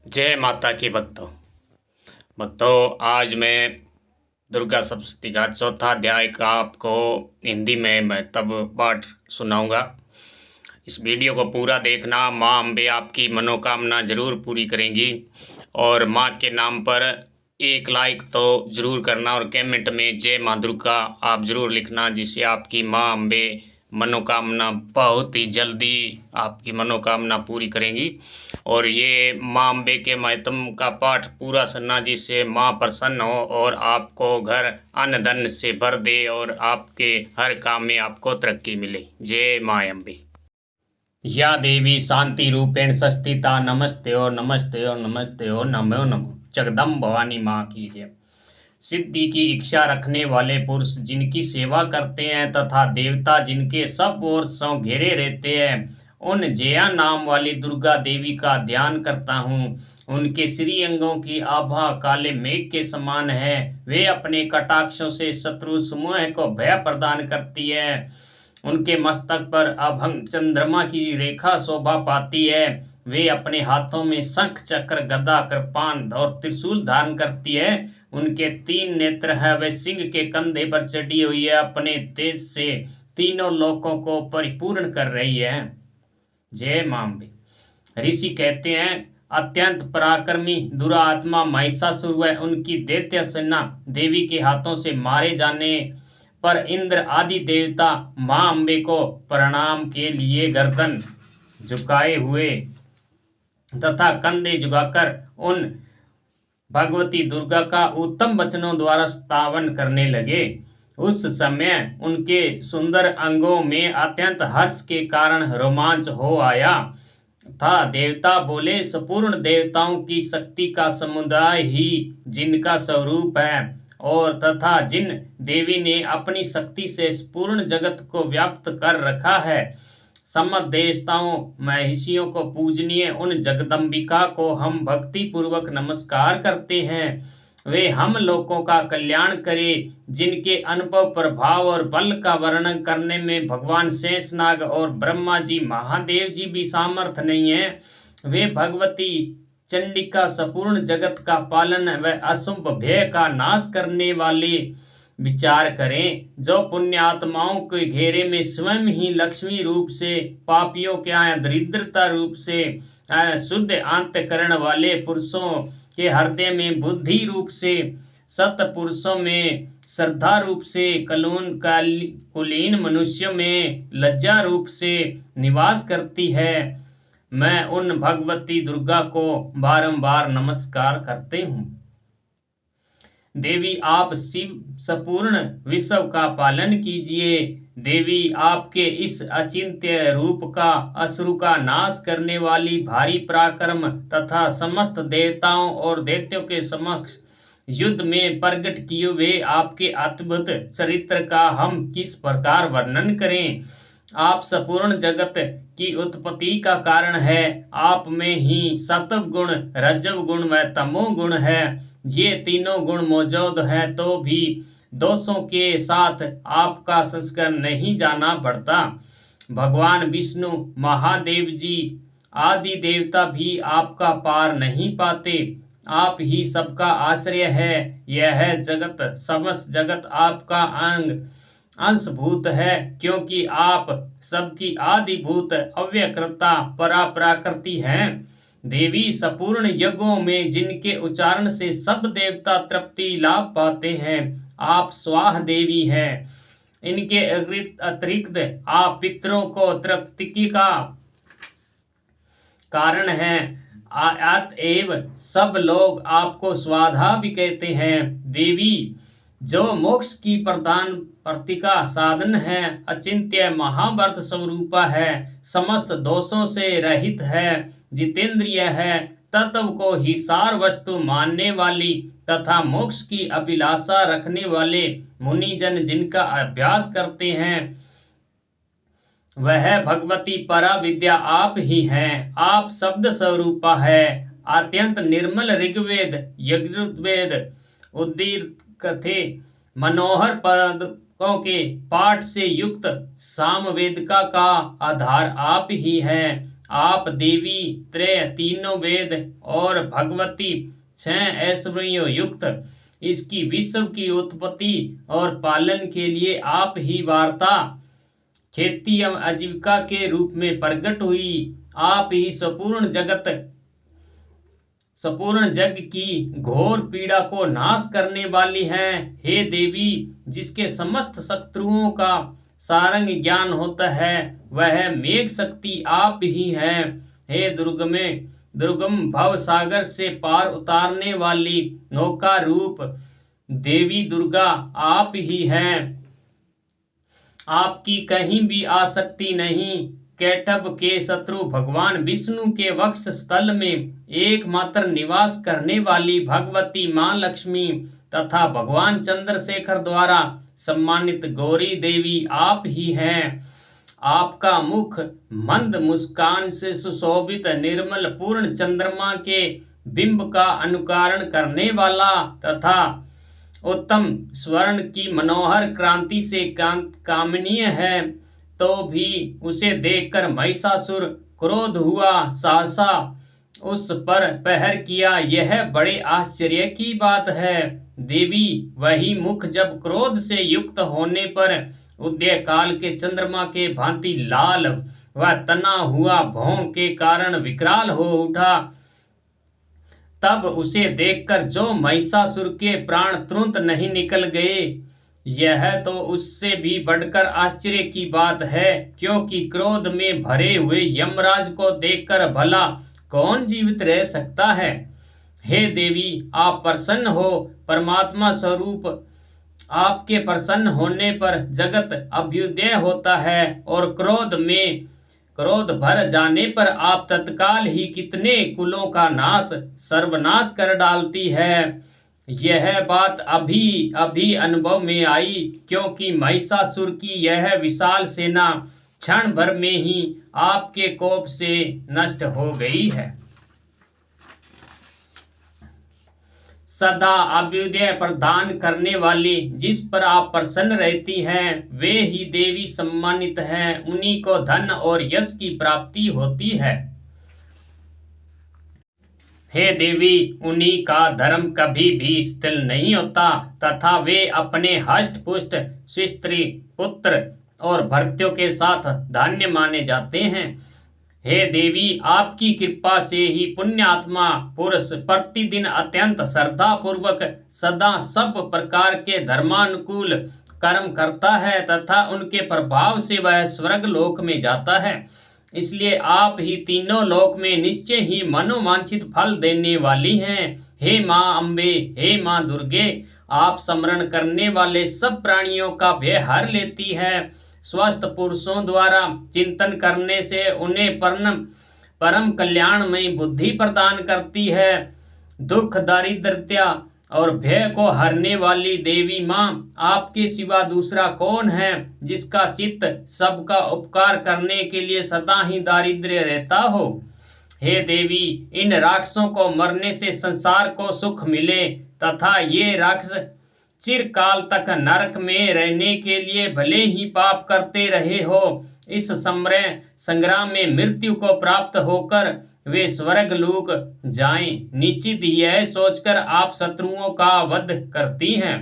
जय माता की भक्तों आज मैं दुर्गा सप्तशती का चौथा अध्याय का आपको हिंदी में मैं तब पाठ सुनाऊंगा। इस वीडियो को पूरा देखना। माँ अम्बे आपकी मनोकामना जरूर पूरी करेंगी और माँ के नाम पर एक लाइक तो ज़रूर करना और कमेंट में जय माँ दुर्गा आप ज़रूर लिखना, जिससे आपकी माँ अम्बे मनोकामना बहुत ही जल्दी आपकी मनोकामना पूरी करेंगी। और ये माँ अम्बे के मातम का पाठ पूरा सुनना, जिससे माँ प्रसन्न हो और आपको घर अन्न धन से भर दे और आपके हर काम में आपको तरक्की मिले। जय माँ अम्बे। या देवी शांति रूपेण संस्थिता नमस्ते हो नमस्ते हो नमस्ते हो नमो नमो। जगदम्ब भवानी माँ की जय। सिद्धि की इच्छा रखने वाले पुरुष जिनकी सेवा करते हैं तथा देवता जिनके सब ओर से घेरे रहते हैं, उन जया नाम वाली दुर्गा देवी का ध्यान करता हूँ। उनके श्री अंगों की आभा काले मेघ के समान है। वे अपने कटाक्षों से शत्रु समूह को भय प्रदान करती है। उनके मस्तक पर अभंग चंद्रमा की रेखा शोभा पाती है। वे अपने हाथों में शंख चक्र गदा कृपान और त्रिशूल धारण करती है। उनके 3 नेत्र है। वे सिंह के कंधे पर चढ़ी हुई है। अपने तेज से तीनों लोकों को परिपूर्ण कर रही है। जय मां अम्बे। ऋषि कहते हैं अत्यंत पराक्रमी दुरात्मा महिषासुर व उनकी दैत्य सेना देवी के हाथों से मारे जाने पर इंद्र आदि देवता मां अम्बे को प्रणाम के लिए गर्दन झुकाए हुए तथा कंधे झुकाकर उन भगवती दुर्गा का उत्तम वचनों द्वारा स्थावन करने लगे। उस समय उनके सुंदर अंगों में अत्यंत हर्ष के कारण रोमांच हो आया था। देवता बोले, संपूर्ण देवताओं की शक्ति का समुदाय ही जिनका स्वरूप है और तथा जिन देवी ने अपनी शक्ति से पूर्ण जगत को व्याप्त कर रखा है, समस्त देवताओं महिषियों को पूजनीय उन जगदम्बिका को हम भक्ति पूर्वक नमस्कार करते हैं। वे हम लोगों का कल्याण करे। जिनके अनुभव प्रभाव और बल का वर्णन करने में भगवान शेषनाग और ब्रह्मा जी महादेव जी भी सामर्थ नहीं है। वे भगवती चंडिका संपूर्ण जगत का पालन व अशुभ भय का नाश करने वाले विचार करें। जो पुण्यात्माओं के घेरे में स्वयं ही लक्ष्मी रूप से, पापियों के यहाँ दरिद्रता रूप से, शुद्ध अंतकरण वाले पुरुषों के हृदय में बुद्धि रूप से, सत्पुरुषों में श्रद्धा रूप से, कुलीन मनुष्यों में लज्जा रूप से निवास करती है। मैं उन भगवती दुर्गा को बारंबार नमस्कार करते हूँ। देवी आप शिव संपूर्ण विश्व का पालन कीजिए। देवी आपके इस अचिंत्य रूप का असुर का नाश करने वाली भारी पराक्रम तथा समस्त देवताओं और दैत्यों के समक्ष युद्ध में प्रकट किए हुए आपके अद्भुत चरित्र का हम किस प्रकार वर्णन करें। आप संपूर्ण जगत की उत्पत्ति का कारण है। आप में ही सत्व गुण, रजव गुण व तमो गुण है। ये तीनों गुण मौजूद है तो भी दोषों के साथ आपका संस्कार नहीं जाना पड़ता। भगवान विष्णु, महादेव जी आदि देवता भी आपका पार नहीं पाते। आप ही सबका आश्रय है। यह जगत, समस्त जगत आपका अंशभूत है, क्योंकि आप सबकी आदिभूत अव्यकृता पराप्रकृति हैं। देवी संपूर्ण यज्ञों में जिनके उच्चारण से सब देवता तृप्ति लाभ पाते हैं, आप स्वाहा देवी हैं। इनके अतिरिक्त आप पितरों को तृप्ति का कारण हैं। अतएव सब लोग आपको स्वाधा भी कहते हैं। देवी जो मोक्ष की प्रधान प्रतिका साधन है, अचिंत्य महाव्रत स्वरूपा है, समस्त दोषों से रहित है, जितेंद्रिय है, तत्व को ही सार वस्तु मानने वाली तथा मोक्ष की अभिलाषा रखने वाले मुनिजन जिनका अभ्यास करते हैं, वह भगवती परा विद्या आप ही हैं। आप शब्द स्वरूपा है। अत्यंत निर्मल ऋग्वेद, यजुर्वेद, उद्गीत कथे, मनोहर पदों के पाठ से युक्त सामवेदिका का आधार आप ही हैं। आप देवी त्रय तीनों वेद और भगवती 6 ऐश्वर्यों युक्त इसकी विश्व की उत्पत्ति और पालन के लिए आप ही वार्ता खेती एवं आजीविका के रूप में प्रकट हुई। आप ही संपूर्ण जग की घोर पीड़ा को नाश करने वाली हैं। हे देवी, जिसके समस्त शत्रुओं का सारंग ज्ञान होता है वह मेघ शक्ति आप ही हैं। हे दुर्गम भव सागर से पार उतारने वाली नौका रूप देवी दुर्गा आप ही हैं। आपकी कहीं भी आसक्ति नहीं। कैटभ के शत्रु भगवान विष्णु के वक्ष स्थल में एकमात्र निवास करने वाली भगवती मां लक्ष्मी तथा भगवान चंद्रशेखर द्वारा सम्मानित गौरी देवी आप ही हैं। आपका मुख मंद मुस्कान से सुशोभित निर्मल पूर्ण चंद्रमा के बिंब का अनुकरण करने वाला तथा उत्तम स्वर्ण की मनोहर क्रांति से कामनीय है, तो भी उसे देखकर महिषासुर क्रोध हुआ, सहसा उस पर प्रहार किया। यह बड़े आश्चर्य की बात है देवी। वही मुख जब क्रोध से युक्त होने पर उदय काल के चंद्रमा के भांति लाल व तना हुआ भौं के कारण विकराल हो उठा, तब उसे देखकर जो महिषासुर के प्राण तुरंत नहीं निकल गए, यह तो उससे भी बढ़कर आश्चर्य की बात है, क्योंकि क्रोध में भरे हुए यमराज को देखकर भला कौन जीवित रह सकता है। हे देवी, आप प्रसन्न हो। परमात्मा स्वरूप आपके प्रसन्न होने पर जगत अभ्युदय होता है और क्रोध भर जाने पर आप तत्काल ही कितने कुलों का सर्वनाश कर डालती है। यह बात अभी अनुभव में आई, क्योंकि महिषासुर की यह विशाल सेना क्षण भर में ही आपके कोप से नष्ट हो गई है। सदा अभ्युदय प्रदान करने वाली जिस पर आप प्रसन्न रहती हैं, वे ही देवी सम्मानित हैं। उन्हीं को धन और यश की प्राप्ति होती है। हे देवी, उन्हीं का धर्म कभी भी शिथिल नहीं होता तथा वे अपने हष्ट पुष्ट स्त्री पुत्र और भृत्यों के साथ धन्य माने जाते हैं। हे देवी, आपकी कृपा से ही पुण्यात्मा पुरुष प्रतिदिन अत्यंत श्रद्धा पूर्वक सदा सब प्रकार के धर्मानुकूल कर्म करता है तथा उनके प्रभाव से वह स्वर्ग लोक में जाता है। इसलिए आप ही तीनों लोक में निश्चय ही मनोवांछित फल देने वाली हैं। हे माँ अम्बे, हे माँ दुर्गे, आप स्मरण करने वाले सब प्राणियों का भय हर लेती है। स्वस्थ पुरुषों द्वारा चिंतन करने से उन्हें परम कल्याणमयी बुद्धि प्रदान करती है। दुख दारिद्र्यता और भय को हरने वाली देवी माँ, आपके सिवा दूसरा कौन है जिसका चित्त सबका उपकार करने के लिए सदा ही दारिद्र्य रहता हो। हे देवी, इन राक्षसों को मरने से संसार को सुख मिले तथा ये राक्षस चिरकाल तक नरक में रहने के लिए भले ही पाप करते रहे हो, इस संग्राम में मृत्यु को प्राप्त होकर वे स्वर्ग लोक जाएं। निश्चित यह सोचकर आप शत्रुओं का वध करती हैं।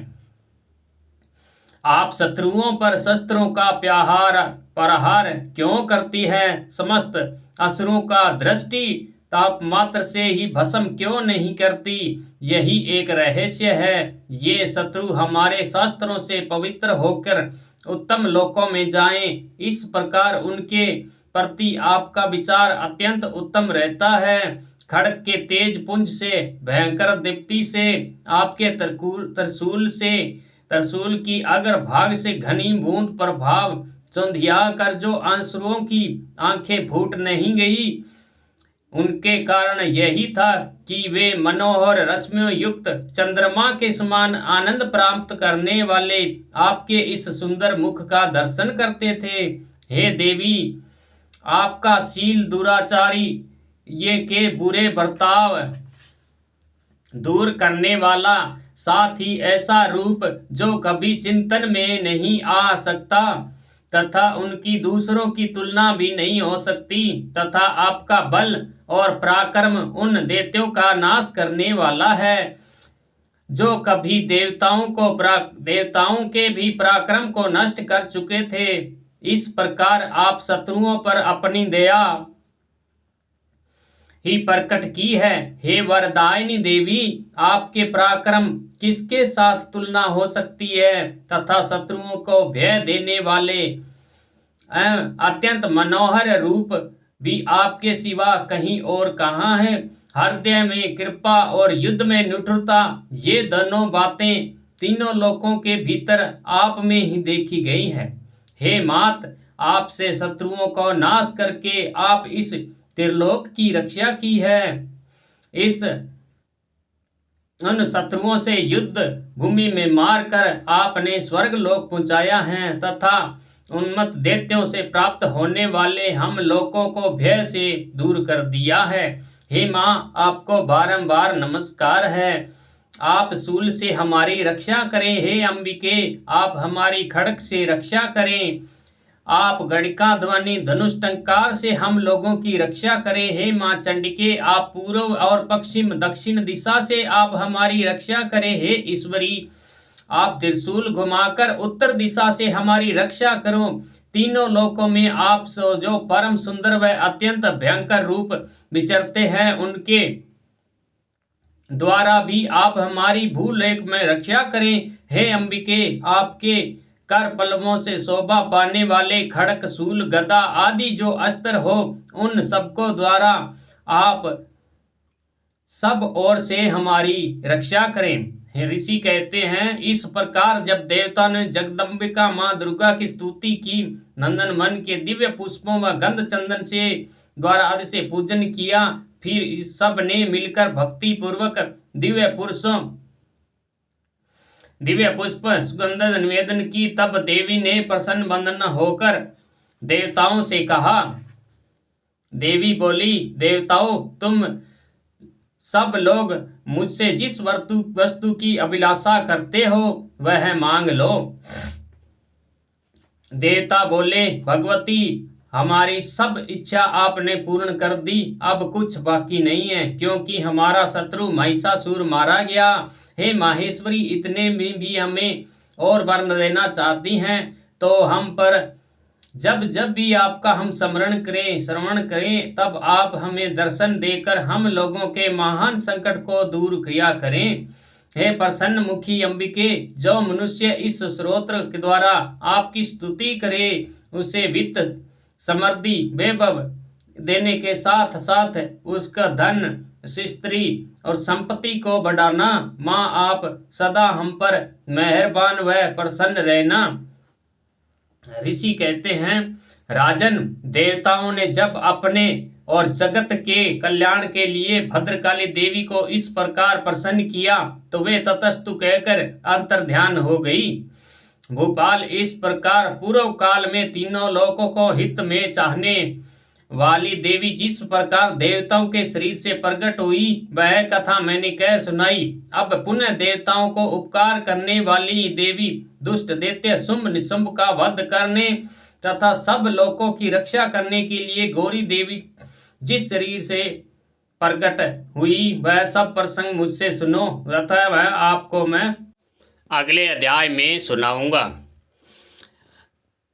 आप शत्रुओं पर शस्त्रों का प्रहार क्यों करती है? समस्त असुरों का दृष्टि ताप मात्र से ही भस्म क्यों नहीं करती? यही एक रहस्य है। ये शत्रु हमारे शास्त्रों से पवित्र होकर उत्तम लोकों में जाएं, इस प्रकार उनके प्रति आपका विचार अत्यंत उत्तम रहता है। खड्ग के तेज पुंज से, भयंकर दीप्ति से, आपके त्रिशूल की अग्र भाग से घनी बूंद प्रभाव चौंधिया कर जो असुरों की आंखें फूट नहीं गई, उनके कारण यही था कि वे मनोहर रश्मियों युक्त चंद्रमा के समान आनंद प्राप्त करने वाले आपके इस सुंदर मुख का दर्शन करते थे। हे देवी, आपका शील दुराचारी ये के बुरे बर्ताव दूर करने वाला, साथ ही ऐसा रूप जो कभी चिंतन में नहीं आ सकता, तथा उनकी दूसरों की तुलना भी नहीं हो सकती, तथा आपका बल और पराक्रम उन दैत्यों का नाश करने वाला है जो कभी देवताओं के भी पराक्रम को नष्ट कर चुके थे। इस प्रकार आप शत्रुओं पर अपनी दया ही प्रकट की है। हे वरदायिनी देवी, आपके पराक्रम किसके साथ तुलना हो सकती है, तथा शत्रुओं को भय देने वाले अत्यंत मनोहर रूप भी आपके सिवा कहीं और कहाँ है। हृदय में कृपा और युद्ध में निठुरता, ये दोनों बातें तीनों लोकों के भीतर आप में ही देखी गई है। हे मात, आपसे शत्रुओं को नाश करके आप इस त्रिलोक की रक्षा की है। उन शत्रुओं से युद्ध भूमि में मारकर आपने स्वर्ग लोक पहुंचाया है, तथा उन्मत्त दैत्यों से प्राप्त होने वाले हम लोगों को भय से दूर कर दिया है। हे माँ, आपको बारंबार नमस्कार है। आप शूल से हमारी रक्षा करें। हे अंबिके, आप हमारी खड्ग से रक्षा करें। आप गणिका ध्वनि धनुष टंकार से हम लोगों की रक्षा करें। हे माँ चंडिके, आप पूर्व और पश्चिम दक्षिण दिशा से आप हमारी रक्षा करें। हे ईश्वरी, आप त्रिशूल घुमाकर उत्तर दिशा से हमारी रक्षा करो। तीनों लोकों में आप जो परम सुंदर व अत्यंत भयंकर रूप विचरते हैं, उनके द्वारा भी आप हमारी भूलेख में रक्षा करें। हे अंबिके, आपके कर पल्लवों से शोभा पाने वाले खड़क शूल गदा आदि जो अस्त्र हो, उन सबको द्वारा आप सब ओर से हमारी रक्षा करें। ऋषि कहते हैं, इस प्रकार जब देवता ने जगदम्बिका माँ दुर्गा की स्तुति की, नंदन वन के दिव्य पुष्पों व गंध चंदन से द्वारा आदि से पूजन किया, फिर इस सब ने मिलकर भक्ति पूर्वक दिव्य पुष्प सुगंध निवेदन की, तब देवी ने प्रसन्न वंदन होकर देवताओं से कहा। देवी बोली, देवताओं, तुम सब लोग मुझसे जिस वस्तु की अभिलाषा करते हो वह मांग लो। देवता बोले, भगवती, हमारी सब इच्छा आपने पूर्ण कर दी, अब कुछ बाकी नहीं है, क्योंकि हमारा शत्रु महिषासुर मारा गया। हे माहेश्वरी, इतने में भी हमें और वर्ण देना चाहती हैं तो हम पर जब भी आपका हम श्रवण करें, तब आप हमें दर्शन देकर हम लोगों के महान संकट को दूर किया करें। हे प्रसन्न मुखी अंबिके, जो मनुष्य इस स्तोत्र के द्वारा आपकी स्तुति करे, उसे वित्त समृद्धि वैभव देने के साथ साथ उसका धन स्त्री और संपत्ति को बढ़ाना। माँ, आप सदा हम पर मेहरबान व प्रसन्न रहना। ऋषि कहते हैं, राजन, देवताओं ने जब अपने और जगत के कल्याण के लिए भद्रकाली देवी को इस प्रकार प्रसन्न किया, तो वे ततस्तु कहकर अंतर्ध्यान हो गई। भूपाल, इस प्रकार पूर्व काल में तीनों लोकों को हित में चाहने वाली देवी जिस प्रकार देवताओं के शरीर से प्रकट हुई, वह कथा मैंने कह सुनाई। अब पुनः देवताओं को उपकार करने वाली देवी दुष्ट दैत्य शुंभ निशुंभ का वध करने तथा सब लोकों की रक्षा करने के लिए गौरी देवी जिस शरीर से प्रकट हुई, वह सब प्रसंग मुझसे सुनो, तथा वह आपको मैं अगले अध्याय में सुनाऊंगा।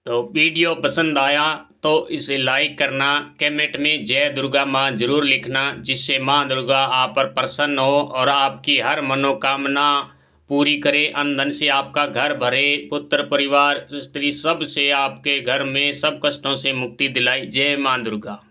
तो वीडियो पसंद आया तो इसे लाइक करना, कमेंट में जय दुर्गा माँ जरूर लिखना, जिससे माँ दुर्गा आप पर प्रसन्न हो और आपकी हर मनोकामना पूरी करे। अंधन से आपका घर भरे, पुत्र परिवार स्त्री सब से आपके घर में सब कष्टों से मुक्ति दिलाई। जय माँ दुर्गा।